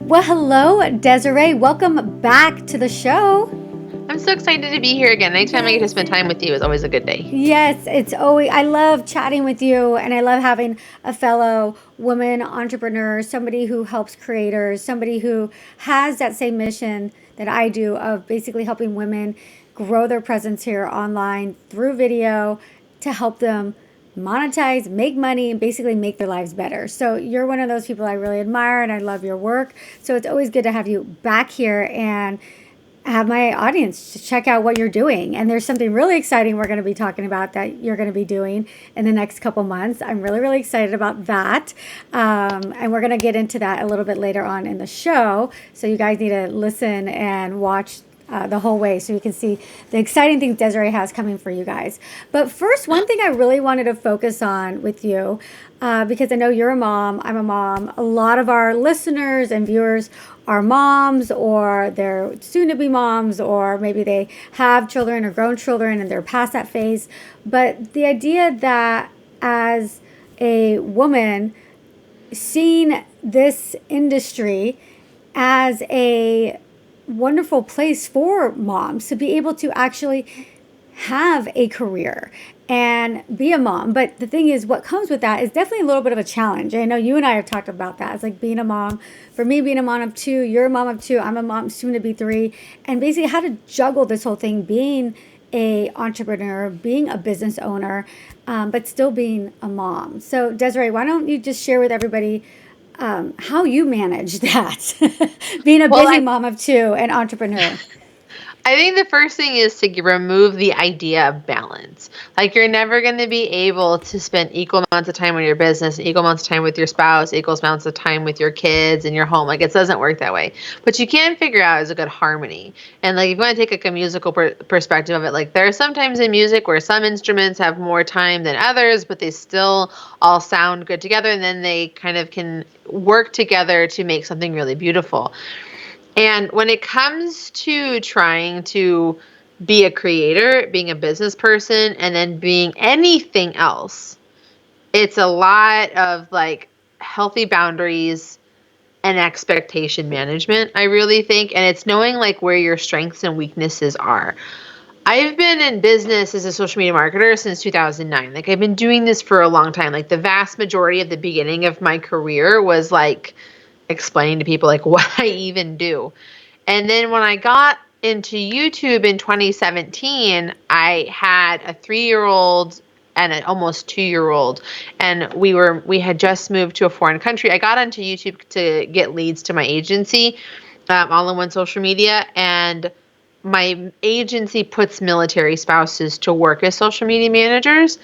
Well, hello, Desiree. Welcome back to the show. I'm so excited to be here again. Anytime I get to spend time with you is always a good day. Yes, I love chatting with you, and I love having a fellow woman entrepreneur, somebody who helps creators, somebody who has that same mission that I do of basically helping women grow their presence here online through video to help them monetize, make money, and basically make their lives better. So you're one of those people I really admire, and I love your work. So it's always good to have you back here and have my audience to check out what you're doing. And there's something really exciting we're going to be talking about that you're going to be doing in the next couple months. I'm really, really excited about that. And we're going to get into that a little bit later on in the show. So you guys need to listen and watch the whole way so you can see the exciting things Desiree has coming for you guys. But first, one thing I really wanted to focus on with you, because I know you're a mom, I'm a mom. A lot of our listeners and viewers are moms, or they're soon-to-be moms, or maybe they have children or grown children and they're past that phase. But the idea that as a woman, seeing this industry as a wonderful place for moms to be able to actually have a career and be a mom. But the thing is, what comes with that is definitely a little bit of a challenge. I know you and I have talked about that. It's like being a mom. For me, being a mom of two, you're a mom of two, I'm a mom soon to be three. And basically how to juggle this whole thing, being a entrepreneur, being a business owner, but still being a mom. So Desiree, why don't you just share with everybody how you manage that, being a busy mom of two and entrepreneur. I think the first thing is to remove the idea of balance. Like, you're never going to be able to spend equal amounts of time on your business, equal amounts of time with your spouse, equal amounts of time with your kids and your home. Like, it doesn't work that way. But you can figure out is a good harmony. And like, if you want to take like a musical perspective of it, like there are sometimes in music where some instruments have more time than others, but they still all sound good together. And then they kind of can work together to make something really beautiful. And when it comes to trying to be a creator, being a business person, and then being anything else, it's a lot of like healthy boundaries and expectation management, I really think. And it's knowing like where your strengths and weaknesses are. I've been in business as a social media marketer since 2009. Like, I've been doing this for a long time. Like, the vast majority of the beginning of my career was like explaining to people like what I even do. And then when I got into YouTube in 2017, I had a 3-year-old and an almost 2-year-old, and we had just moved to a foreign country. I got onto YouTube to get leads to my agency, all in one social media, and my agency puts military spouses to work as social media managers.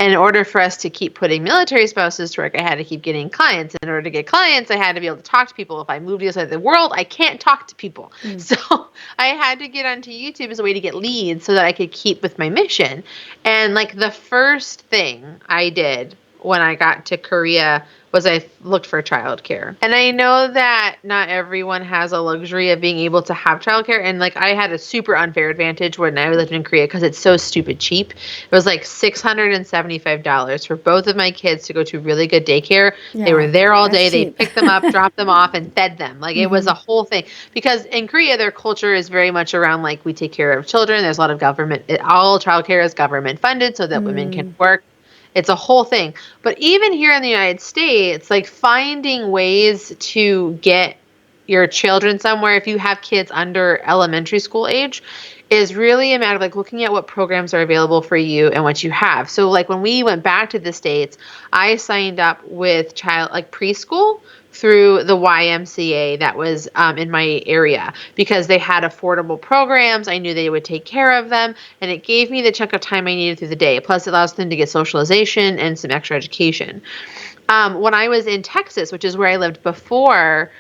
And in order for us to keep putting military spouses to work, I had to keep getting clients. In order to get clients, I had to be able to talk to people. If I moved to the other side of the world, I can't talk to people. So I had to get onto YouTube as a way to get leads so that I could keep with my mission. And like, the first thing I did when I got to Korea was I looked for childcare. And I know that not everyone has a luxury of being able to have childcare. And like, I had a super unfair advantage when I lived in Korea because it's so stupid cheap. It was like $675 for both of my kids to go to really good daycare. Yeah, they were there all day. They picked them up, dropped them off, and fed them. Like, it was a whole thing. Because in Korea, their culture is very much around like, we take care of children. There's a lot of government. All childcare is government funded so that women can work. It's a whole thing. But even here in the United States, like, finding ways to get your children somewhere, if you have kids under elementary school age, is really a matter of like looking at what programs are available for you and what you have. So like, when we went back to the States, I signed up with preschool through the YMCA that was in my area because they had affordable programs. I knew they would take care of them, and it gave me the chunk of time I needed through the day. Plus, it allows them to get socialization and some extra education. When I was in Texas, which is where I lived before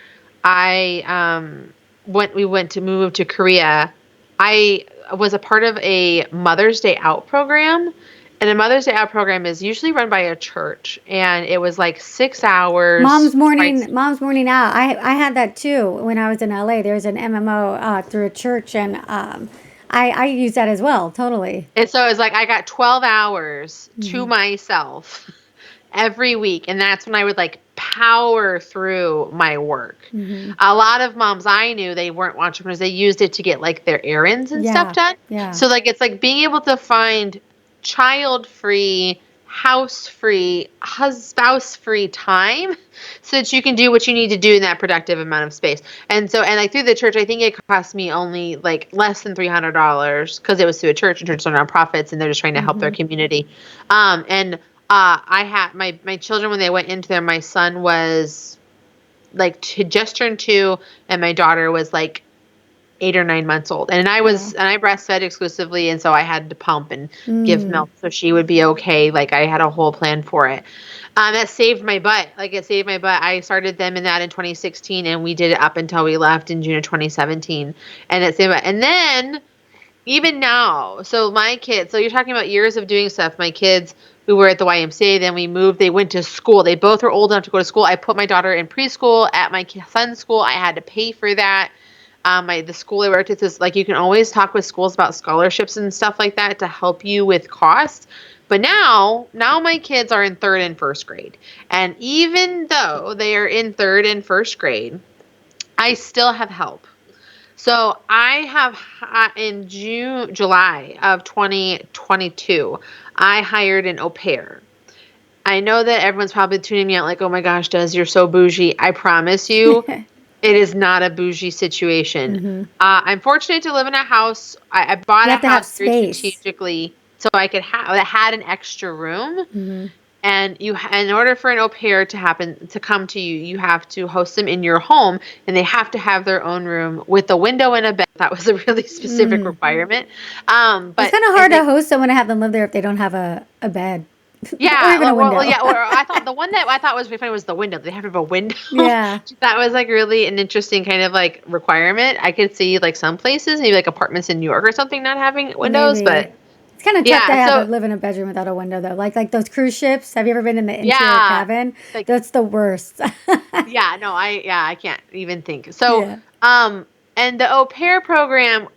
we went to move to Korea, I was a part of a Mother's Day Out program. And a Mother's Day Out program is usually run by a church, and it was like 6 hours. Mom's Morning Out. I had that too when I was in LA. There's an MMO through a church, and I use that as well, totally. And so it was like, I got 12 hours to myself every week, and that's when I would like power through my work. A lot of moms I knew, they weren't entrepreneurs. They used it to get like their errands and stuff done. Yeah. So like it's like being able to find child-free, house-free, spouse-free time so that you can do what you need to do in that productive amount of space. And so, and like through the church, I think it cost me only like less than $300 because it was through a church, and churches are nonprofits and they're just trying to help their community. I had my children, when they went into there, my son was like just turned 2 and my daughter was like 8 or 9 months old. And I breastfed exclusively. And so I had to pump and give milk so she would be okay. Like I had a whole plan for it. That saved my butt. Like it saved my butt. I started them in that in 2016 and we did it up until we left in June of 2017. And it saved my butt. And then even now, so my kids, so you're talking about years of doing stuff. My kids, we were at the YMCA, then we moved, they went to school. They both were old enough to go to school. I put my daughter in preschool at my son's school. I had to pay for that. The school I worked at is like, you can always talk with schools about scholarships and stuff like that to help you with costs. But now my kids are in 3rd and 1st grade. And even though they are in 3rd and 1st grade, I still have help. So I have in July of 2022, I hired an au pair. I know that everyone's probably tuning me out like, oh my gosh, Des, you're so bougie. I promise you, it is not a bougie situation. I'm fortunate to live in a house. I bought a house very strategically so I could had an extra room. And in order for an au pair to come to you, you have to host them in your home, and they have to have their own room with a window and a bed. That was a really specific requirement. But it's kind of hard to host someone to have them live there if they don't have a bed. Yeah, or even a window. Or I thought the one that I thought was really funny was the window. They have to have a window. Yeah. That was like really an interesting kind of like requirement. I could see like some places, maybe like apartments in New York or something, not having windows, but it's kind of tough to live in a bedroom without a window, though. Like those cruise ships. Have you ever been in the interior cabin? Like, that's the worst. I can't even think. So, and the au pair program,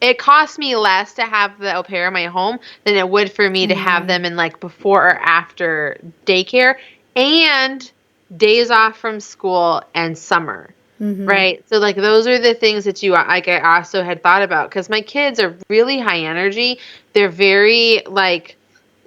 it cost me less to have the au pair in my home than it would for me to have them in like before or after daycare and days off from school and summer. Right. So like those are the things that I also had thought about, because my kids are really high energy. They're very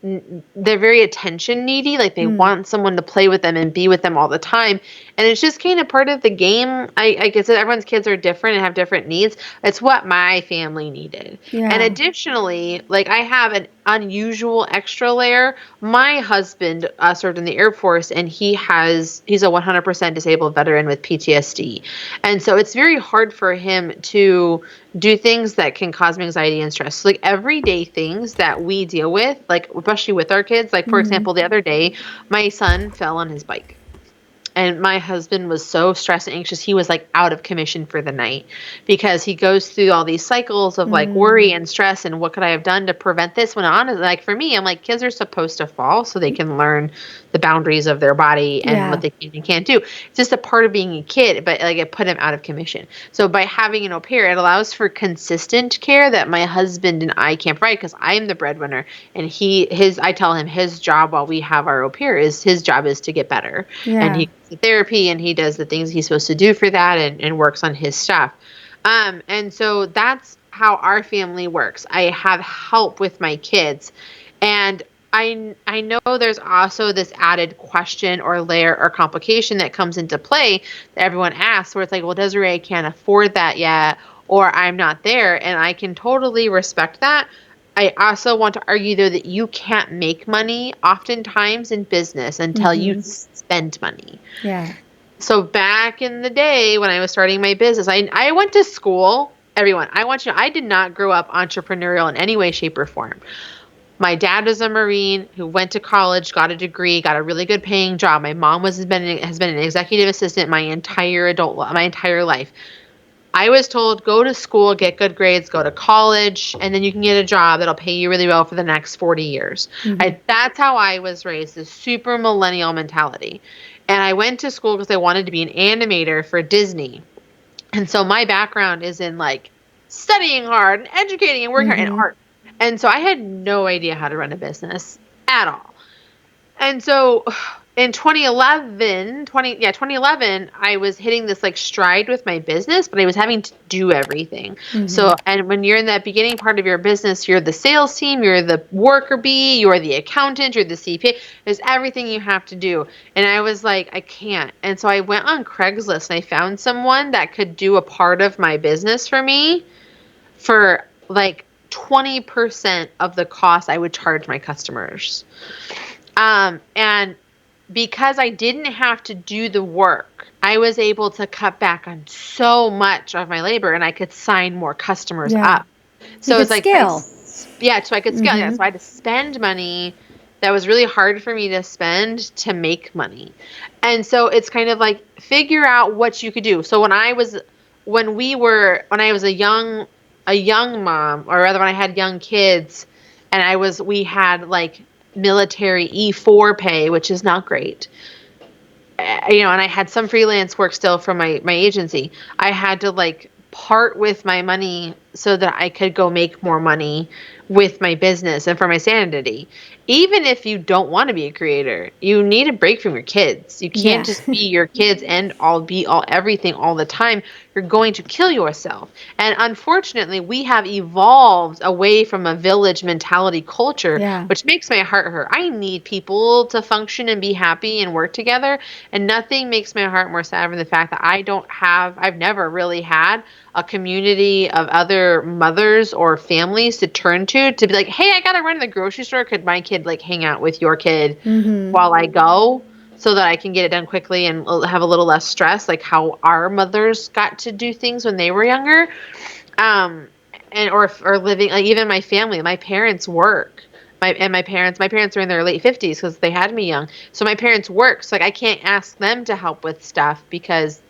they're very attention needy. Like they want someone to play with them and be with them all the time. And it's just kind of part of the game. I guess everyone's kids are different and have different needs. It's what my family needed. Yeah. And additionally, like I have an unusual extra layer. My husband served in the Air Force, and he's a 100% disabled veteran with PTSD. And so it's very hard for him to do things that can cause me anxiety and stress. So like everyday things that we deal with, like especially with our kids, like for example, the other day, my son fell on his bike. And my husband was so stressed and anxious. He was like out of commission for the night because he goes through all these cycles of like worry and stress and what could I have done to prevent this? When honestly, like for me, I'm like, kids are supposed to fall so they can learn the boundaries of their body and what they can and can't do. It's just a part of being a kid, but like it put him out of commission. So by having an au pair, it allows for consistent care that my husband and I can't provide, because I'm the breadwinner, and I tell him his job while we have our au pair is his job is to get better. And he therapy and he does the things he's supposed to do for that and works on his stuff. And so that's how our family works. I have help with my kids, and I know there's also this added question or layer or complication that comes into play that everyone asks, where it's like, well, Desiree, I can't afford that yet, or I'm not there. And I can totally respect that. I also want to argue, though, that you can't make money oftentimes in business until you spend money. Yeah. So back in the day when I was starting my business, I went to school. Everyone, I want you to know, I did not grow up entrepreneurial in any way, shape, or form. My dad was a Marine who went to college, got a degree, got a really good paying job. My mom has been an executive assistant my entire life. I was told, go to school, get good grades, go to college, and then you can get a job that'll pay you really well for the next 40 years. That's how I was raised, this super millennial mentality. And I went to school because I wanted to be an animator for Disney. And so my background is in like studying hard and educating and working hard and art. And so I had no idea how to run a business at all. And so in 2011, I was hitting this like stride with my business, but I was having to do everything. So, and when you're in that beginning part of your business, you're the sales team, you're the worker bee, you're the accountant, you're the CPA. There's everything you have to do. And I was like, I can't. And so I went on Craigslist and I found someone that could do a part of my business for me for like 20% of the cost I would charge my customers. And because I didn't have to do the work, I was able to cut back on so much of my labor and I could sign more customers up. You So could it's like, scale. so I could scale. Yeah, so I had to spend money that was really hard for me to spend to make money. And so it's kind of like figure out what you could do. So when I was a young mom, or rather when I had young kids, and we had like military E4 pay, which is not great. And I had some freelance work still from my agency. I had to like part with my money so that I could go make more money with my business and for my sanity. Even if you don't want to be a creator, you need a break from your kids. You can't just be your kids and be all everything all the time. You're going to kill yourself. And unfortunately, we have evolved away from a village mentality culture, which makes my heart hurt. I need people to function and be happy and work together. And nothing makes my heart more sad than the fact that I've never really had a community of other mothers or families to turn to be like, hey, I got to run to the grocery store. Could my kid like hang out with your kid while I go so that I can get it done quickly and have a little less stress, like how our mothers got to do things when they were younger. Or living, like even my family, my parents work. My parents are in their late 50s because they had me young. So my parents work. So like I can't ask them to help with stuff because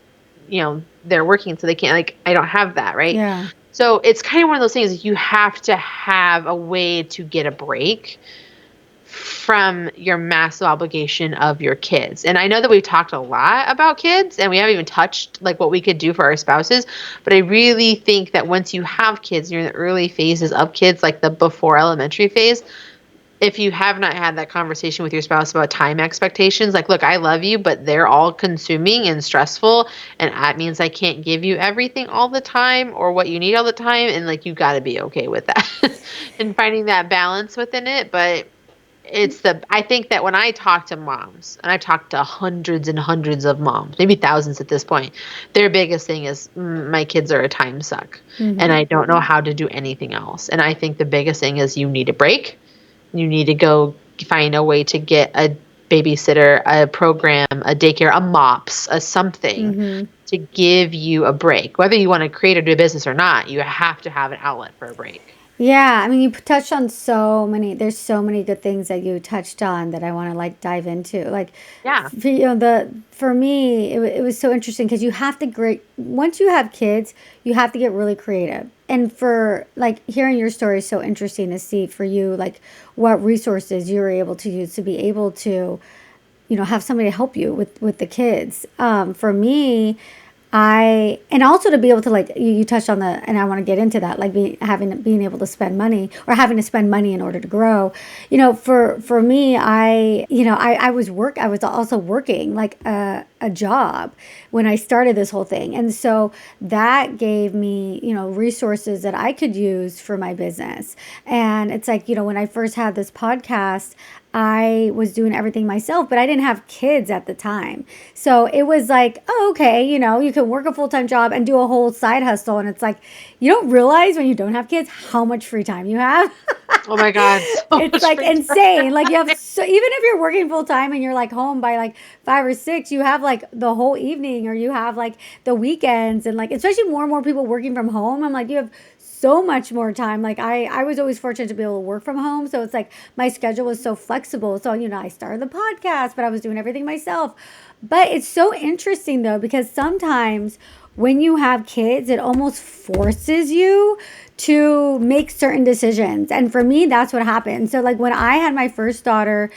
they're working, so they can't, like, I don't have that, right? Yeah. So it's kind of one of those things, you have to have a way to get a break from your massive obligation of your kids. And I know that we've talked a lot about kids and we haven't even touched like what we could do for our spouses, but I really think that once you have kids, you're in the early phases of kids, like the before elementary phase, if you have not had that conversation with your spouse about time expectations, like, look, I love you, but they're all consuming and stressful, and that means I can't give you everything all the time or what you need all the time, and like you got to be okay with that and finding that balance within it. But I think that when I talk to moms, and I've talked to hundreds and hundreds of moms, maybe thousands at this point, their biggest thing is my kids are a time suck, and I don't know how to do anything else. And I think the biggest thing is you need a break. You need to go find a way to get a babysitter, a program, a daycare, a MOPS, a something to give you a break. Whether you want to create or do a business or not, you have to have an outlet for a break. Yeah, I mean, you touched on there's so many good things that you touched on that I want to like dive into. Like, Yeah. for me, it was so interesting because you have to once you have kids, you have to get really creative. And for like hearing your story is so interesting to see for you, like what resources you were able to use to be able to, have somebody to help you with the kids. For me, and also to be able to like you touched on and I want to get into that, like being able to spend money or having to spend money in order to grow. For me, I was also working like a job when I started this whole thing, and so that gave me resources that I could use for my business. And it's like when I first had this podcast, I was doing everything myself, but I didn't have kids at the time. So it was like, oh, okay, you can work a full-time job and do a whole side hustle. And it's like, you don't realize when you don't have kids how much free time you have. Oh my God. It's like insane. Like you have, even if you're working full-time and you're like home by like 5 or 6, you have like the whole evening, or you have like the weekends, and like, especially more and more people working from home. I'm like, you have so much more time. Like I was always fortunate to be able to work from home. So it's like my schedule was so flexible. So, I started the podcast, but I was doing everything myself. But it's so interesting though, because sometimes when you have kids, it almost forces you to make certain decisions. And for me, that's what happened. So like when I had my first daughter,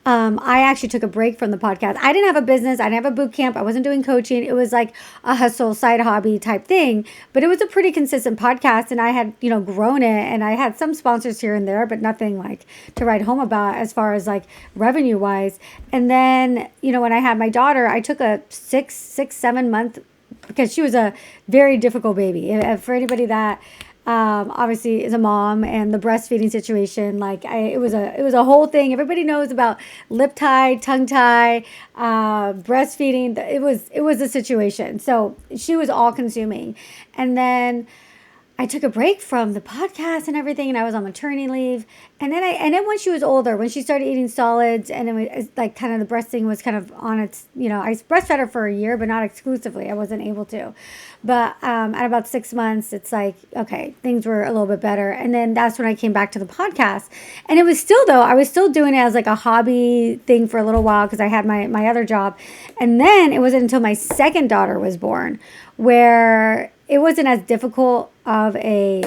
I actually took a break from the podcast. I didn't have a business. I didn't have a boot camp. I wasn't doing coaching. It was like a hustle side hobby type thing, but it was a pretty consistent podcast, and I had, grown it, and I had some sponsors here and there, but nothing like to write home about as far as like revenue wise. And then, when I had my daughter, I took a 7 month, because she was a very difficult baby. For anybody that obviously is a mom, and the breastfeeding situation, like it was a whole thing. Everybody knows about lip tie, tongue tie, breastfeeding. It was a situation. So she was all consuming. And then I took a break from the podcast and everything, and I was on maternity leave. And then when she was older, when she started eating solids, and it was like kind of the breasting was kind of on its, I breastfed her for a year, but not exclusively. I wasn't able to. But at about 6 months, it's like, okay, things were a little bit better. And then that's when I came back to the podcast. And it was still, though, I was still doing it as like a hobby thing for a little while, because I had my other job. And then it wasn't until my second daughter was born where it wasn't as difficult of a,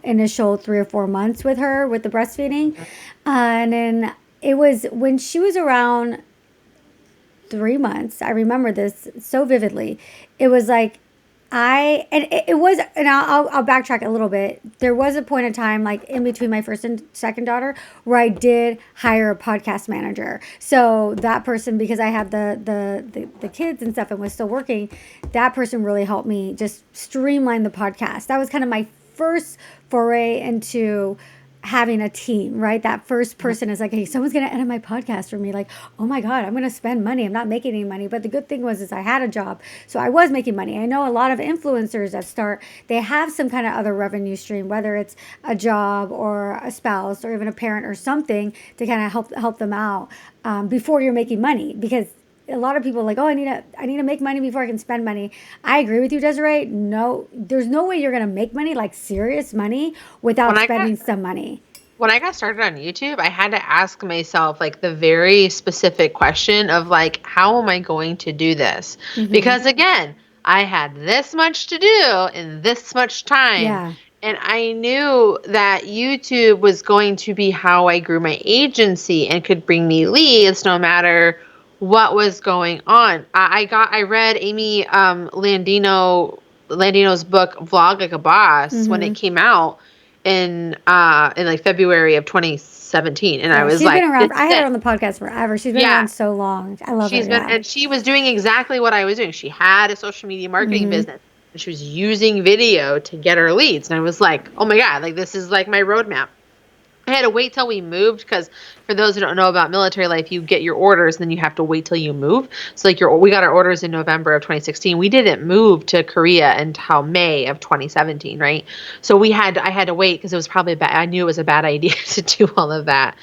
initial 3 or 4 months with her with the breastfeeding. And then it was when she was around 3 months. I remember this so vividly. It was like I'll backtrack a little bit. There was a point in time, like in between my first and second daughter, where I did hire a podcast manager. So that person, because I had the kids and stuff and was still working, that person really helped me just streamline the podcast. That was kind of my first foray into having a team, right? That first person is like, hey, someone's going to edit my podcast for me. Like, oh my God, I'm going to spend money. I'm not making any money. But the good thing is I had a job. So I was making money. I know a lot of influencers that they have some kind of other revenue stream, whether it's a job or a spouse or even a parent or something to kind of help them out before you're making money. Because a lot of people are like, oh, I need to make money before I can spend money. I agree with you, Desiree. No, there's no way you're going to make money, like serious money, without spending some money. When I got started on YouTube, I had to ask myself like the very specific question of like, how am I going to do this? Mm-hmm. Because again, I had this much to do in this much time. Yeah. And I knew that YouTube was going to be how I grew my agency and could bring me leads no matter what was going on. I read Amy Landino's book Vlog Like a Boss when it came out in like February of 2017, and I was she's like, been around. I had her on the podcast forever. She's been around so long. I love her. And she was doing exactly what I was doing. She had a social media marketing business, and she was using video to get her leads. And I was like, oh my God, like this is like my roadmap. I had to wait till we moved because for those who don't know about military life, you get your orders and then you have to wait till you move. So like we got our orders in November of 2016. We didn't move to Korea until May of 2017, right? So I had to wait because it was probably I knew it was a bad idea to do all of that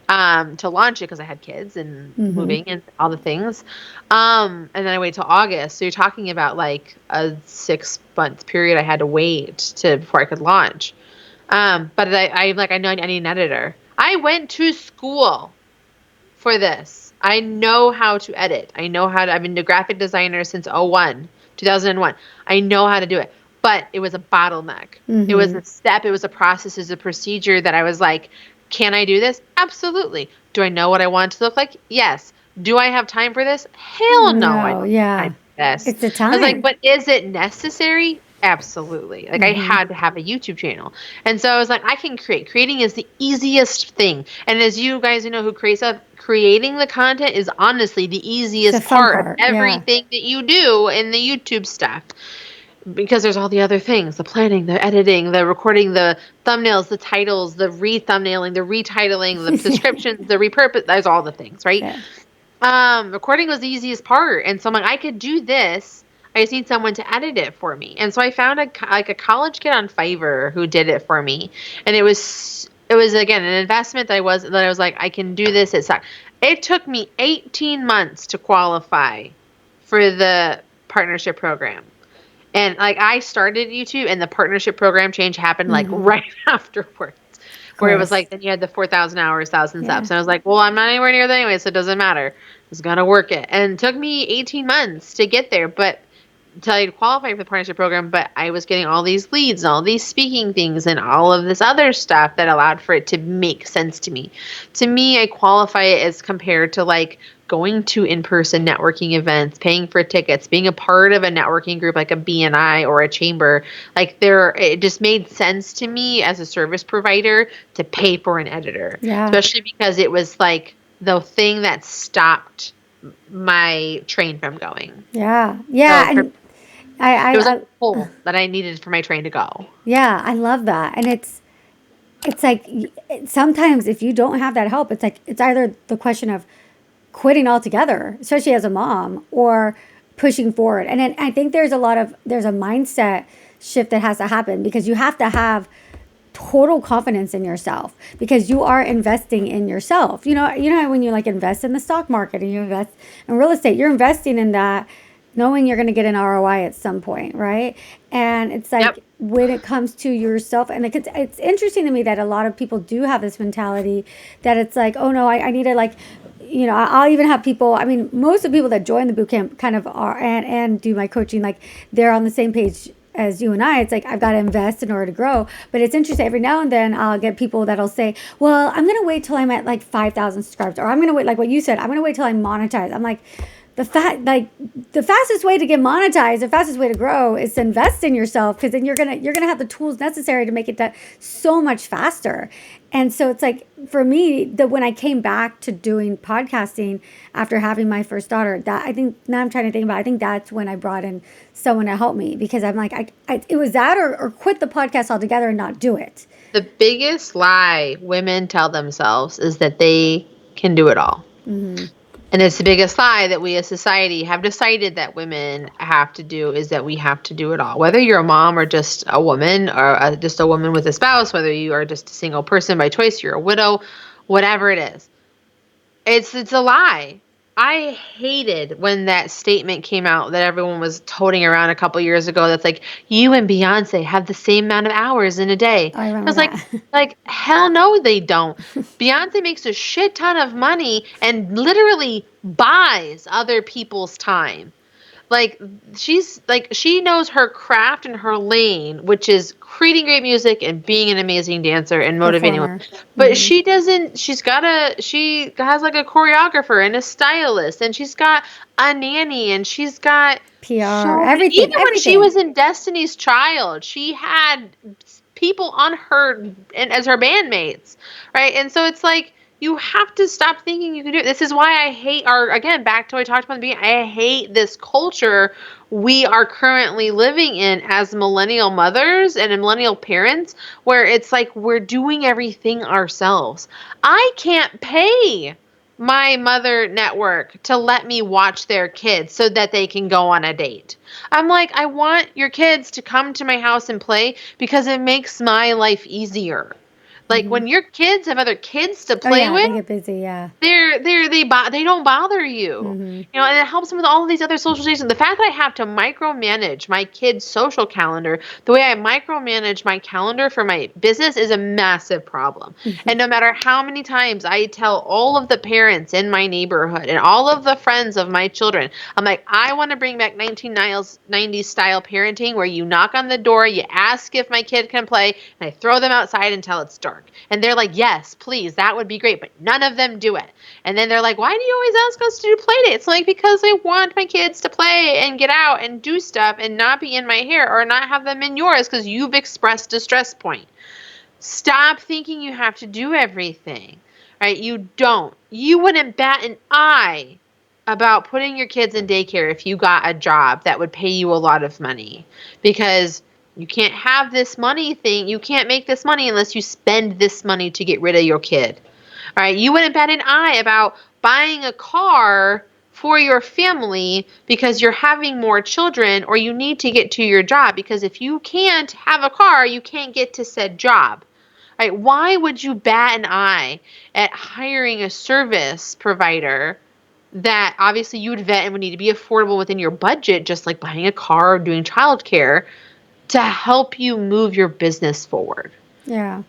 to launch it because I had kids and moving and all the things. And then I waited till August. So you're talking about like a 6-month period I had to wait before I could launch. But I know I need an editor. I went to school for this. I know how to edit. I've been a graphic designer since 2001. I know how to do it. But it was a bottleneck. It was a step. It was a process. It was a procedure that I was like, can I do this? Absolutely. Do I know what I want it to look like? Yes. Do I have time for this? Hell no. I don't have time for this. It's the time. I was like, but is it necessary? Absolutely. Like I had to have a YouTube channel. And so I was like, I can create. Creating is the easiest thing. And as you guys know who creates stuff, creating the content is honestly the easiest part of everything that you do in the YouTube stuff. Because there's all the other things, the planning, the editing, the recording, the thumbnails, the titles, the re-thumbnailing, the retitling, the descriptions, the repurpose, there's all the things, right? Yeah. Recording was the easiest part. And so I'm like, I could do this. I just need someone to edit it for me. And so I found a college kid on Fiverr who did it for me. And it was again an investment that I was like, I can do this. It took me 18 months to qualify for the partnership program. And like I started YouTube and the partnership program change happened like right afterwards. Where it was like, then you had the 4,000 hours, 1,000 subs. And I was like, well, I'm not anywhere near that anyway, so it doesn't matter. Just got to work it. And it took me 18 months to get there. But until I qualified for the partnership program, but I was getting all these leads and all these speaking things and all of this other stuff that allowed for it to make sense to me. To me, I qualify it as compared to like going to in-person networking events, paying for tickets, being a part of a networking group like a BNI or a chamber. Like it just made sense to me as a service provider to pay for an editor, Yeah. especially because it was like the thing that stopped my train from going. Yeah. Yeah. So And it was like I a pull that I needed for my train to go. yeah, I love that. And it's like sometimes if you don't have that help, it's like it's either the question of quitting altogether, especially as a mom, or pushing forward. And then I think there's a mindset shift that has to happen because you have to have total confidence in yourself because you are investing in yourself. You know when you like invest in the stock market and you invest in real estate, you're investing in that knowing you're going to get an ROI at some point, right? And it's Yep. like when it comes to yourself, and it's interesting to me that a lot of people do have this mentality that it's like, oh no, I need to like, I'll even have people. I mean, most of the people that join the boot camp kind of are and do my coaching, like they're on the same page as you and I. It's like I've got to invest in order to grow. But it's interesting. Every now and then I'll get people that'll say, "Well, I'm going to wait till I'm at like 5,000 subscribers," or "I'm going to wait," like what you said, "I'm going to wait till I monetize." I'm like, the fastest way to get monetized, the fastest way to grow is to invest in yourself because then you're gonna have the tools necessary to make it that so much faster. And so it's like for me, that when I came back to doing podcasting after having my first daughter, that I think now I'm trying to think about. I think that's when I brought in someone to help me because I'm like, it was that or quit the podcast altogether and not do it. The biggest lie women tell themselves is that they can do it all. Mm-hmm. And it's the biggest lie that we as society have decided that women have to do is that we have to do it all. Whether you're a mom or just a woman or just a woman with a spouse, whether you are just a single person by choice, you're a widow, whatever it is. It's a lie. I hated when that statement came out that everyone was toting around a couple years ago. That's like you and Beyonce have the same amount of hours in a day. I I remember was like, that. hell no, they don't. Beyonce makes a shit ton of money and literally buys other people's time. Like she knows her craft and her lane, which is creating great music and being an amazing dancer and motivating women. Performer. But Mm-hmm. she doesn't. She has like a choreographer and a stylist, and she's got a nanny, and she's got PR, so many. everything, Even when she everything. was in Destiny's Child, she had people on her and as her bandmates, right? And so it's like you have to stop thinking you can do it. This is why I hate again, back to what I talked about in the beginning, I hate this culture we are currently living in as millennial mothers and millennial parents, where it's like we're doing everything ourselves. I can't pay my mother network to let me watch their kids so that they can go on a date. I'm like, I want your kids to come to my house and play because it makes my life easier. Like Mm-hmm. when your kids have other kids to Oh play yeah, with, they get busy. Yeah. they don't bother you. Mm-hmm. And it helps them with all of these other socializations. The fact that I have to micromanage my kids' social calendar, the way I micromanage my calendar for my business is a massive problem. And no matter how many times I tell all of the parents in my neighborhood and all of the friends of my children, I'm like, I want to bring back 1990s style parenting where you knock on the door, you ask if my kid can play, and I throw them outside until it's dark. And they're like, yes, please, that would be great. But none of them do it. And then they're like, why do you always ask us to do play dates? Like, because I want my kids to play and get out and do stuff and not be in my hair or not have them in yours because you've expressed a stress point. Stop thinking you have to do everything, right? You don't. You wouldn't bat an eye about putting your kids in daycare if you got a job that would pay you a lot of money, because you can't have this money thing. You can't make this money unless you spend this money to get rid of your kid. All right. You wouldn't bat an eye about buying a car for your family because you're having more children or you need to get to your job, because if you can't have a car, you can't get to said job. Right? Why would you bat an eye at hiring a service provider that obviously you would vet and would need to be affordable within your budget, just like buying a car or doing childcare, to help you move your business forward? Yeah.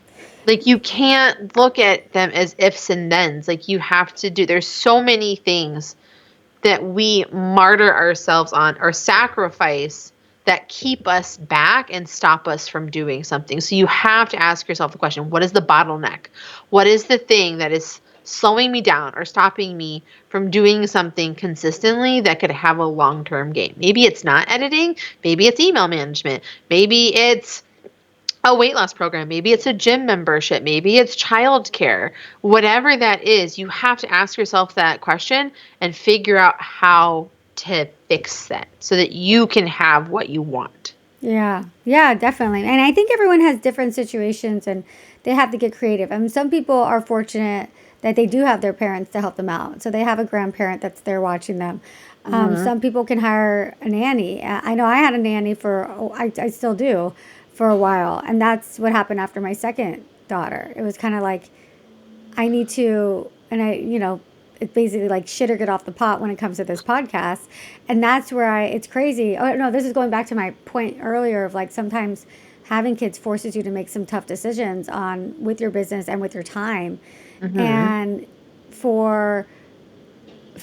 Like, you can't look at them as ifs and thens. Like, you have to do, there's so many things that we martyr ourselves on or sacrifice that keep us back and stop us from doing something. So you have to ask yourself the question, what is the bottleneck? What is the thing that is slowing me down or stopping me from doing something consistently that could have a long-term gain? Maybe it's not editing. Maybe it's email management. Maybe it's a weight loss program. Maybe it's a gym membership. Maybe it's childcare. Whatever that is, you have to ask yourself that question and figure out how to fix that so that you can have what you want. Yeah, yeah, definitely. And I think everyone has different situations and they have to get creative. I mean, some people are fortunate that they do have their parents to help them out. So they have a grandparent that's there watching them. Some people can hire a nanny. I know I had a nanny for, I still do, for a while. And that's what happened after my second daughter. It was kind of like, I need to, and it's basically like shit or get off the pot when it comes to this podcast. And that's where it's crazy. Oh, no, this is going back to my point earlier of like sometimes having kids forces you to make some tough decisions with your business and with your time. And for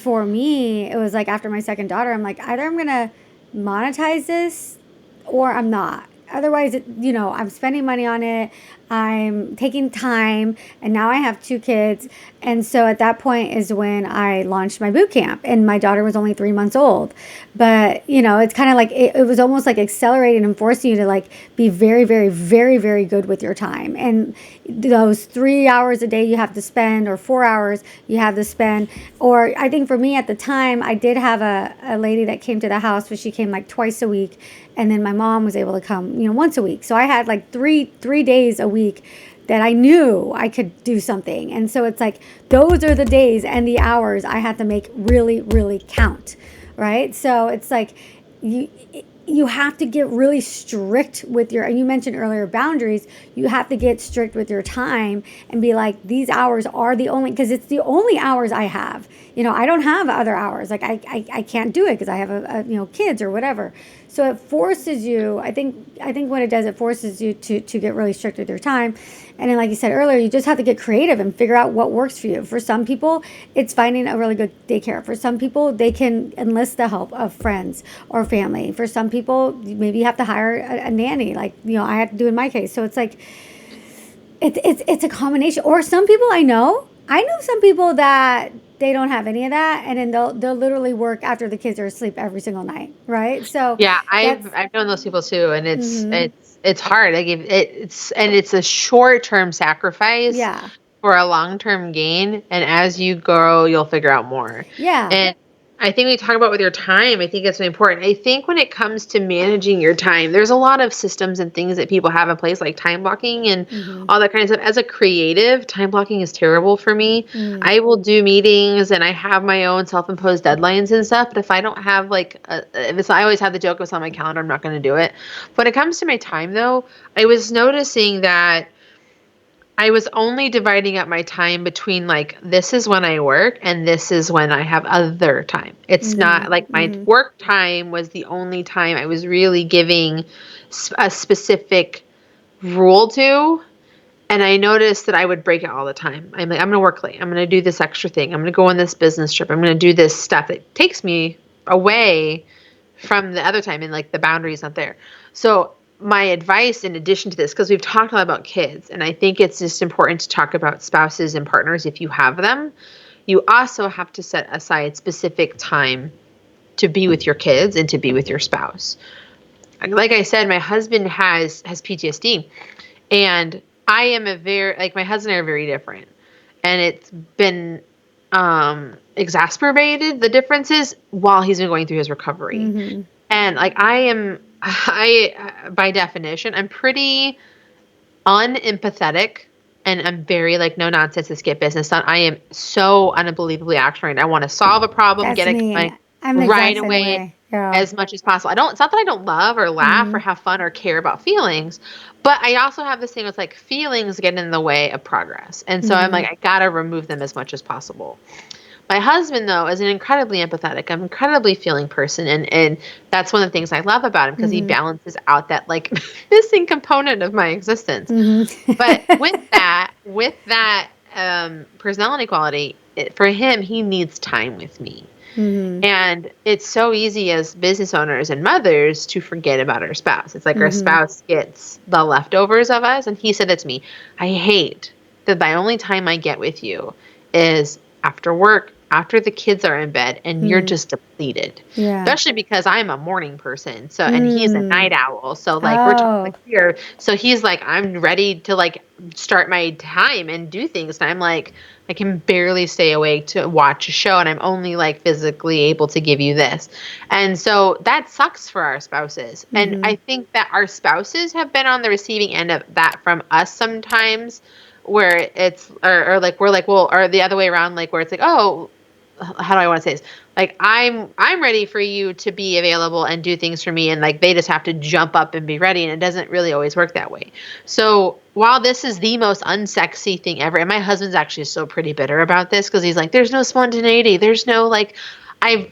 me, it was like after my second daughter, I'm like, either I'm going to monetize this or I'm not. Otherwise, I'm spending money on it. I'm taking time, and now I have 2 kids. And so at that point is when I launched my boot camp, and my daughter was only 3 months old. But, it's kind of like, it was almost like accelerating and forcing you to like be very, very, very, very good with your time. And those 3 hours a day you have to spend, or 4 hours you have to spend. Or I think for me at the time, I did have a lady that came to the house, but she came like twice a week. And then my mom was able to come, once a week. So I had like three days a week that I knew I could do something. And so it's like, those are the days and the hours I had to make really, really count. Right. So it's like, you have to get really strict with and you mentioned earlier boundaries. You have to get strict with your time and be like, these hours are the only, because it's the only hours I have. I don't have other hours. Like I can't do it because I have kids or whatever. So it forces you, I think what it does, it forces you to get really strict with your time. And then like you said earlier, you just have to get creative and figure out what works for you. For some people, it's finding a really good daycare. For some people, they can enlist the help of friends or family. For some people, maybe you have to hire a nanny, like I had to do in my case. So it's like, it's a combination. Or some people I know some people that they don't have any of that, and then they'll literally work after the kids are asleep every single night, right? So yeah, I've known those people too, and it's hard. Like it's a short-term sacrifice, yeah, for a long-term gain, and as you grow, you'll figure out more. yeah. And I think we talk about with your time, I think it's really important. I think when it comes to managing your time, there's a lot of systems and things that people have in place, like time blocking and all that kind of stuff. As a creative, time blocking is terrible for me. I will do meetings and I have my own self-imposed deadlines and stuff, but if I don't have I always have the joke, if it's on my calendar, I'm not going to do it. When it comes to my time though, I was noticing that I was only dividing up my time between like, this is when I work and this is when I have other time. It's not like my work time was the only time I was really giving a specific rule to. And I noticed that I would break it all the time. I'm like, I'm going to work late. I'm going to do this extra thing. I'm going to go on this business trip. I'm going to do this stuff that takes me away from the other time, and like the boundary's not there. So my advice in addition to this, because we've talked a lot about kids, and I think it's just important to talk about spouses and partners if you have them, you also have to set aside specific time to be with your kids and to be with your spouse. Like I said, my husband has PTSD, and I am my husband and I are very different, and it's been exacerbated, the differences, while he's been going through his recovery. And like I by definition, I'm pretty unempathetic, and I'm very like, no nonsense, let's get business done. I am so unbelievably action-oriented. I want to solve a problem, get it going right away, as much as possible. It's not that I don't love or laugh or have fun or care about feelings, but I also have this thing with like, feelings get in the way of progress. And so I'm like, I gotta remove them as much as possible. My husband, though, is an incredibly empathetic, incredibly feeling person, and that's one of the things I love about him, because he balances out that like missing component of my existence. But with that personality quality, for him, he needs time with me. Mm-hmm. And it's so easy as business owners and mothers to forget about our spouse. It's like our Mm-hmm. spouse gets the leftovers of us. And he said that to me. I hate that the only time I get with you is after work, after the kids are in bed, and you're Mm. just depleted. Yeah. Especially because I'm a morning person. So, and he's a Mm. night owl. So like we're talking Oh. like here. So he's like, I'm ready to like start my time and do things. And I'm like, I can barely stay awake to watch a show, and I'm only like physically able to give you this. And so that sucks for our spouses. And Mm-hmm. I think that our spouses have been on the receiving end of that from us sometimes, where it's, or like, we're like, well, or the other way around, like where it's like, oh, how do I want to say this? Like I'm ready for you to be available and do things for me, and like they just have to jump up and be ready, and it doesn't really always work that way. So while this is the most unsexy thing ever, and my husband's actually so pretty bitter about this because he's like, there's no spontaneity, there's no like,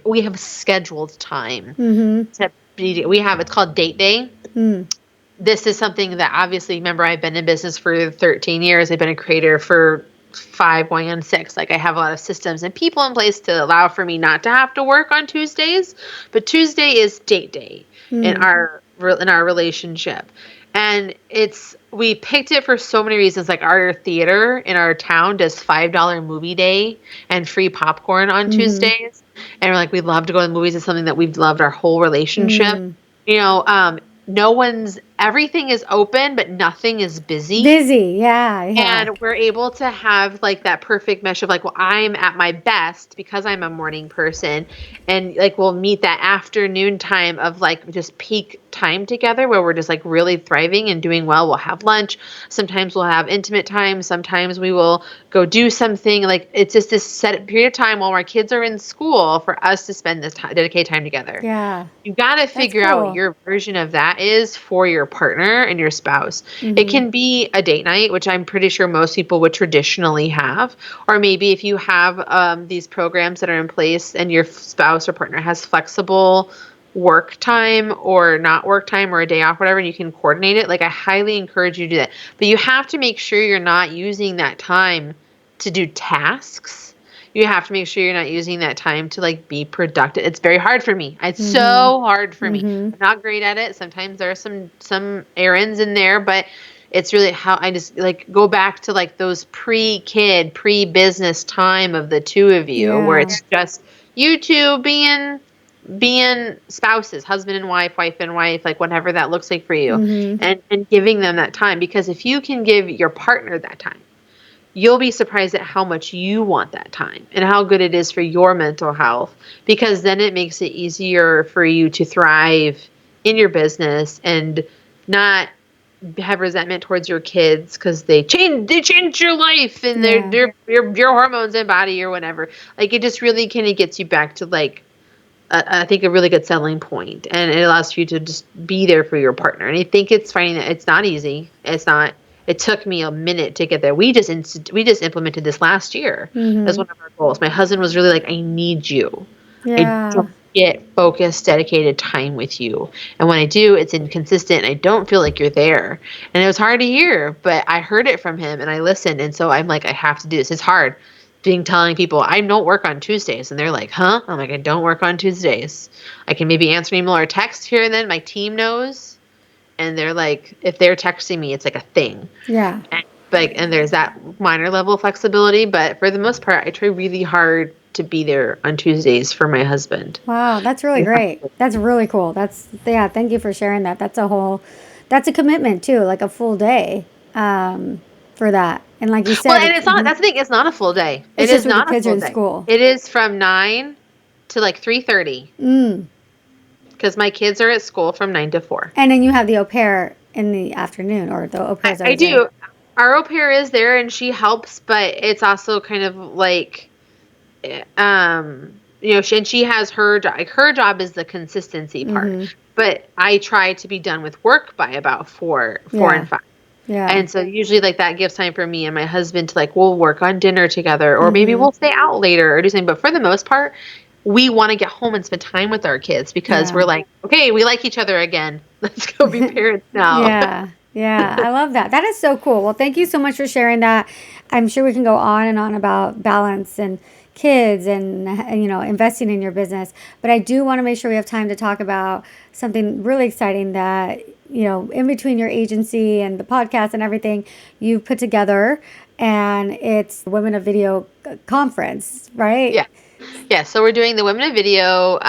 we have scheduled time Mm-hmm. to be, we have, it's called date day. Mm. This is something that obviously, remember, I've been in business for 13 years. I've been a creator for 5 going on 6. Like I have a lot of systems and people in place to allow for me not to have to work on Tuesdays, but Tuesday is date day in Mm. our relationship. And we picked it for so many reasons. Like our theater in our town does $5 movie day and free popcorn on Mm-hmm. Tuesdays. And we're like, we love to go to the movies. It's something that we've loved our whole relationship. Mm. You know, everything is open, but nothing is busy. Busy. Yeah. Yeah. And we're able to have like that perfect mesh of like, well, I'm at my best because I'm a morning person. And like, we'll meet that afternoon time of like just peak time together where we're just like really thriving and doing well. We'll have lunch. Sometimes we'll have intimate time. Sometimes we will go do something. Like it's just this set period of time while our kids are in school for us to spend this time, dedicated time together. Yeah. You got to That's figure out what cool. your version of that is for your partner and your spouse. It Mm-hmm. can be a date night, which I'm pretty sure most people would traditionally have. Or maybe if you have these programs that are in place and your spouse or partner has flexible work time or not work time or a day off, whatever, and you can coordinate it. Like I highly encourage you to do that. But you have to make sure you're not using that time to do tasks. You have to make sure you're not using that time to like be productive. It's very hard for me. It's Mm-hmm. so hard for me. Mm-hmm. I'm not great at it. Sometimes there are some errands in there, but it's really how I just like go back to like those pre-kid, pre-business time of the two of you where Yeah. it's just you two being spouses, husband and wife and wife, like whatever that looks like for you, Mm-hmm. and giving them that time. Because if you can give your partner that time, you'll be surprised at how much you want that time and how good it is for your mental health, because then it makes it easier for you to thrive in your business and not have resentment towards your kids because they change your life and Yeah. your hormones and body or whatever. Like it just really kind of gets you back to like I think a really good selling point, and it allows you to just be there for your partner. And I think it's finding that it's not easy. It's not. It took me a minute to get there. We just implemented this last year as Mm-hmm. one of our goals. My husband was really like, "I need you. I Yeah. don't get focused, dedicated time with you. And when I do, it's inconsistent. And I don't feel like you're there." And it was hard to hear, but I heard it from him and I listened. And so I'm like, I have to do this. It's hard telling people I don't work on Tuesdays, and they're like, "Huh?" I'm like, "I don't work on Tuesdays. I can maybe answer an email or text here and then. My team knows." And they're like, if they're texting me, it's like a thing. Yeah. And there's that minor level of flexibility, but for the most part, I try really hard to be there on Tuesdays for my husband. Wow, that's really great. That's really cool. Yeah, thank you for sharing that. That's a commitment too, like a full day for that. And like you Well, said, and it's not. That's the thing. It's not a full day. It it's is just when the not a kids are full in day. school. It is from 9 to like 3:30 Mm. because my kids are at school from 9 to 4. And then you have the au pair in the afternoon, or the au pair's I always there. do. Our au pair is there and she helps, but it's also kind of like, she has her job. Like her job is the consistency part, Mm-hmm. but I try to be done with work by about four Yeah. and 5. Yeah. And so usually like that gives time for me and my husband to like, we'll work on dinner together, or maybe Mm-hmm. we'll stay out later or do something. But for the most part, we want to get home and spend time with our kids because Yeah. we're like, okay, we like each other again. Let's go be parents now. Yeah. Yeah. I love that. That is so cool. Well, thank you so much for sharing that. I'm sure we can go on and on about balance and kids and investing in your business. But I do want to make sure we have time to talk about something really exciting that in between your agency and the podcast and everything you've put together, and it's the Women of Video conference, right? Yeah. Yeah, so we're doing the Women of Video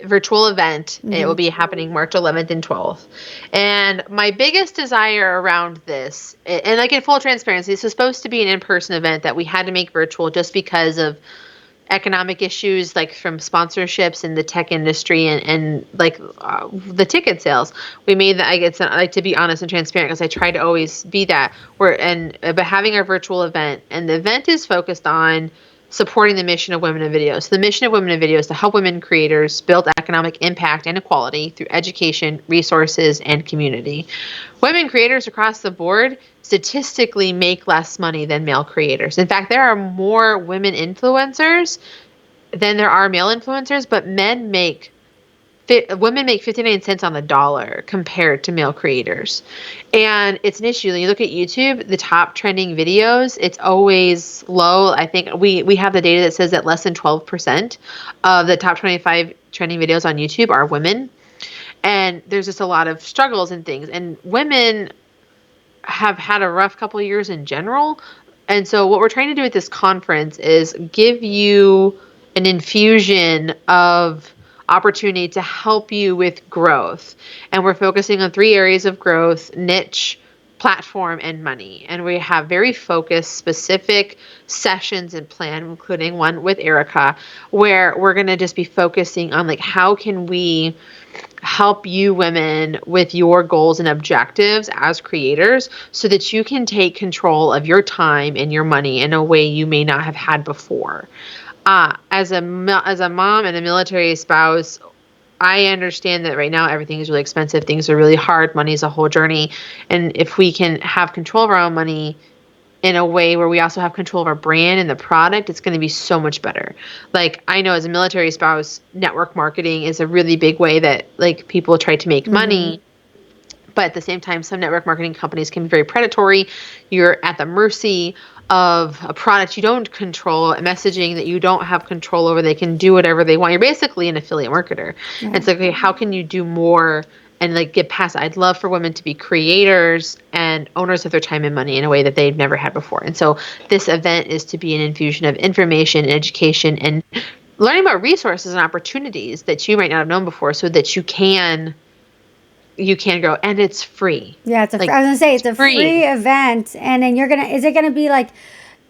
virtual event. It will be happening March 11th and 12th. And my biggest desire around this, and like in full transparency, this was supposed to be an in-person event that we had to make virtual just because of economic issues, like from sponsorships in the tech industry and like the ticket sales. We made that. I like to be honest and transparent because I try to always be that. But having our virtual event, and the event is focused on supporting the mission of Women in Video. So the mission of Women in Video is to help women creators build economic impact and equality through education, resources, and community. Women creators across the board statistically make less money than male creators. In fact, there are more women influencers than there are male influencers, but women make 59 cents on the dollar compared to male creators. And it's an issue. When you look at YouTube, the top trending videos, it's always low. I think we have the data that says that less than 12% of the top 25 trending videos on YouTube are women. And there's just a lot of struggles and things. And women have had a rough couple of years in general. And so what we're trying to do at this conference is give you an infusion of opportunity to help you with growth. And we're focusing on 3 areas of growth: niche, platform, and money. And we have very focused, specific sessions and plan, including one with Erika, where we're going to just be focusing on like, how can we help you women with your goals and objectives as creators so that you can take control of your time and your money in a way you may not have had before. As a mom and a military spouse, I understand that right now everything is really expensive. Things are really hard. Money is a whole journey. And if we can have control of our own money in a way where we also have control of our brand and the product, it's going to be so much better. Like, I know as a military spouse, network marketing is a really big way that like people try to make money. But at the same time, some network marketing companies can be very predatory. You're at the mercy of a product you don't control, a messaging that you don't have control over. They can do whatever they want. You're basically an affiliate marketer. Yeah. It's like, okay, how can you do more and like get past it? I'd love for women to be creators and owners of their time and money in a way that they've never had before. And so this event is to be an infusion of information and education and learning about resources and opportunities that you might not have known before so that you can grow, and it's free. Yeah, I was gonna say it's a free event, and then is it gonna be like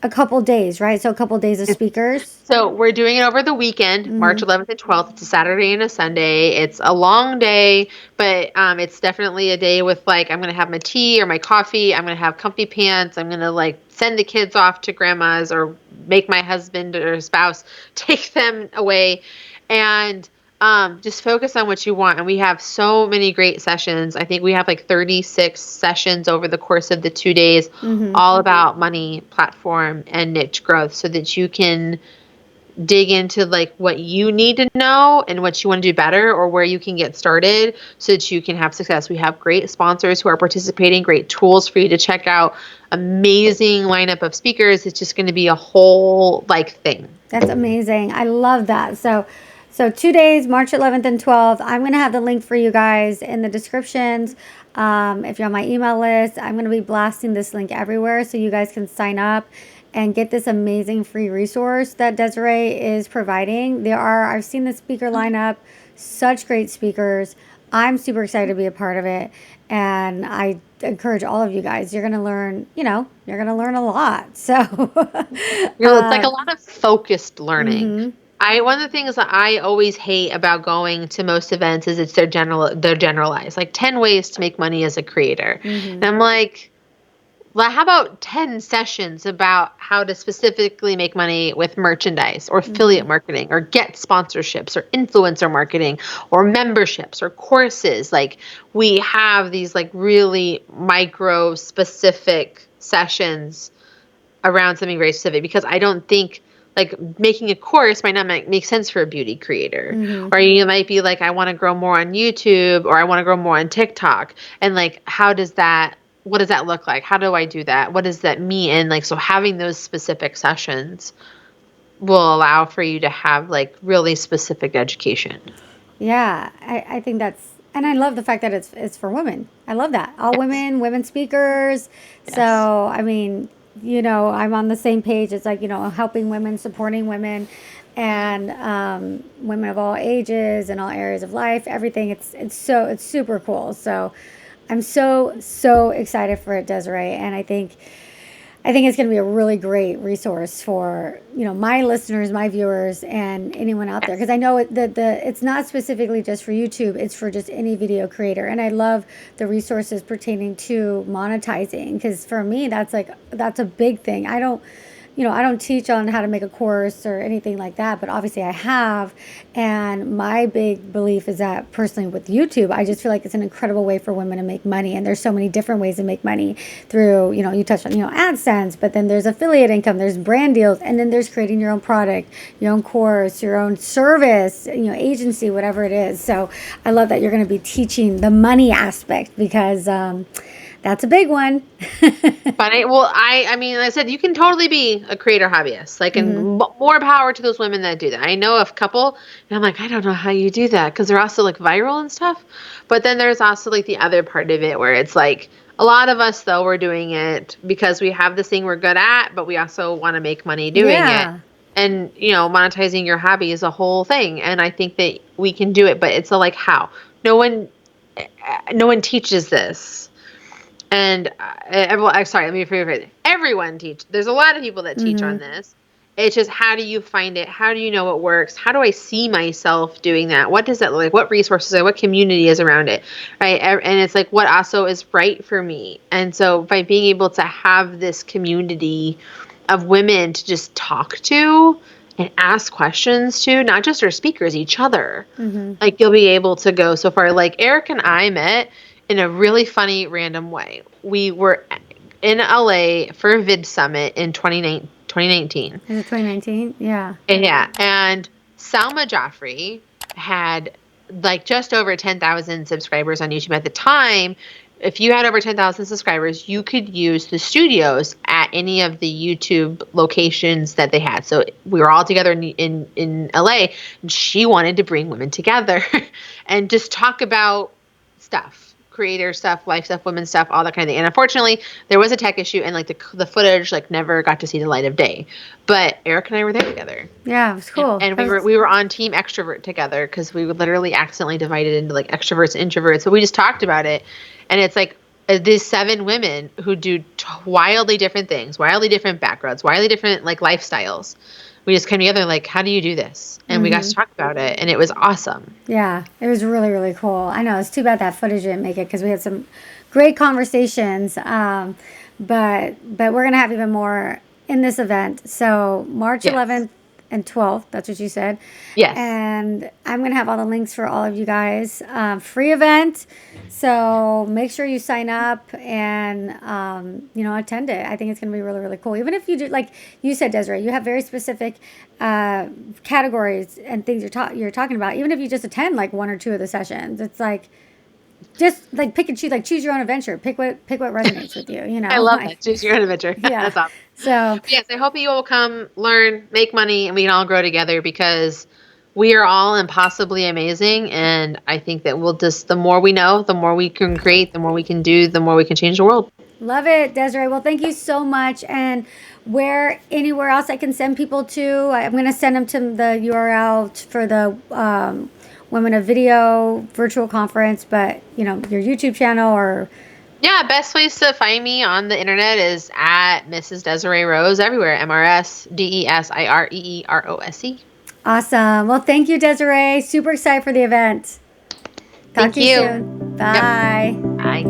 a couple days, right? So a couple days of speakers. So we're doing it over the weekend, March 11th and 12th. It's a Saturday and a Sunday. It's a long day, but it's definitely a day with like, I'm gonna have my tea or my coffee. I'm gonna have comfy pants. I'm gonna like send the kids off to grandma's or make my husband or spouse take them away, and just focus on what you want. And we have so many great sessions. I think we have like 36 sessions over the course of the 2 days, all about money, platform, and niche growth, so that you can dig into like what you need to know and what you want to do better or where you can get started so that you can have success. We have great sponsors who are participating, great tools for you to check out, amazing lineup of speakers. It's just going to be a whole like thing. That's amazing. I love that. So 2 days, March 11th and 12th. I'm going to have the link for you guys in the descriptions. If you're on my email list, I'm going to be blasting this link everywhere so you guys can sign up and get this amazing free resource that Desiree is providing. I've seen the speaker lineup, such great speakers. I'm super excited to be a part of it. And I encourage all of you guys. You're going to learn, you're going to learn a lot. So it's like a lot of focused learning. One of the things that I always hate about going to most events is they're generalized, like 10 ways to make money as a creator. And I'm like, well, how about 10 sessions about how to specifically make money with merchandise or affiliate marketing or get sponsorships or influencer marketing or memberships or courses? Like, we have these like really micro specific sessions around something very specific, because I don't think like making a course might not make sense for a beauty creator. Or you might be like, I want to grow more on YouTube, or I want to grow more on TikTok. And like, what does that look like? How do I do that? What does that mean? And like, so having those specific sessions will allow for you to have like really specific education. Yeah, I think that's, and I love the fact that it's for women. I love that. All Yes. women, women speakers. Yes. So, I mean, I'm on the same page. It's like, helping women, supporting women, and women of all ages and all areas of life, everything. It's super cool. So, I'm so excited for it, Desiree, and I think it's going to be a really great resource for my listeners, my viewers, and anyone out there. Yes. Because I know it's not specifically just for YouTube; it's for just any video creator. And I love the resources pertaining to monetizing. Because for me, that's a big thing. I don't teach on how to make a course or anything like that, but obviously I have. And my big belief is that personally with YouTube, I just feel like it's an incredible way for women to make money. And there's so many different ways to make money through, you touched on, AdSense, but then there's affiliate income, there's brand deals, and then there's creating your own product, your own course, your own service, agency, whatever it is. So I love that you're going to be teaching the money aspect because, that's a big one. But I mean, like I said, you can totally be a creator hobbyist. Like, and Hmm. more power to those women that do that. I know of a couple, and I'm like, I don't know how you do that because they're also like viral and stuff. But then there's also like the other part of it where it's like a lot of us though we're doing it because we have this thing we're good at, but we also want to make money doing it. Yeah. And monetizing your hobby is a whole thing, and I think that we can do it. But it's a like how no one, no one teaches this. And I'm sorry, let me rephrase it. Everyone teach. There's a lot of people that teach Hmm. on this. It's just how do you find it? How do you know what works? How do I see myself doing that? What does that look like? What resources are? What community is around it? Right? And it's like what also is right for me. And so by being able to have this community of women to just talk to and ask questions to, not just our speakers, each other. Hmm. Like you'll be able to go so far. Like Eric and I met in a really funny, random way. We were in LA for a vid summit in 2019. Is it 2019? Yeah. And yeah, and Salma Joffrey had like just over 10,000 subscribers on YouTube at the time. If you had over 10,000 subscribers, you could use the studios at any of the YouTube locations that they had. So we were all together in LA, and she wanted to bring women together and just talk about stuff. Creator stuff, life stuff, women stuff, all that kind of thing. And unfortunately, there was a tech issue, and like the footage like never got to see the light of day. But Eric and I were there together. Yeah, it was cool. And we were on team extrovert together because we would literally accidentally divided into like extroverts and introverts. But we just talked about it, and it's like these 7 women who do wildly different things, wildly different backgrounds, wildly different like lifestyles. We just came together like, how do you do this? And we got Hmm. to talk about it, and it was awesome. Yeah, it was really, really cool. I know it's too bad that footage didn't make it because we had some great conversations. But we're gonna have even more in this event. So March Yes. 11th and 12th, that's what you said. Yes. And I'm gonna have all the links for all of you guys. Free event, so make sure you sign up and attend it. I think it's gonna be really, really cool. Even if you do, like you said, Desiree, you have very specific categories and things you're talking about. Even if you just attend like 1 or 2 of the sessions, it's like just like pick and choose, like choose your own adventure. Pick what resonates with you. I love Like that. Choose your own adventure. yeah. That's awesome. So Yes, I hope you will come, learn, make money, and we can all grow together because we are all impossibly amazing. And I think that we'll just, the more we know, the more we can create, the more we can do, the more we can change the world. love it, Desiree. Well, thank you so much. And anywhere else I can send people to, I'm going to send them to the URL for the Women of Video virtual conference. But your YouTube channel or Yeah, best place to find me on the internet is at Mrs. Desiree Rose everywhere. MRSDESIREEROSE. awesome. Well, thank you, Desiree. Super excited for the event. Talk Thank to you you. soon. Yep. Bye. Bye.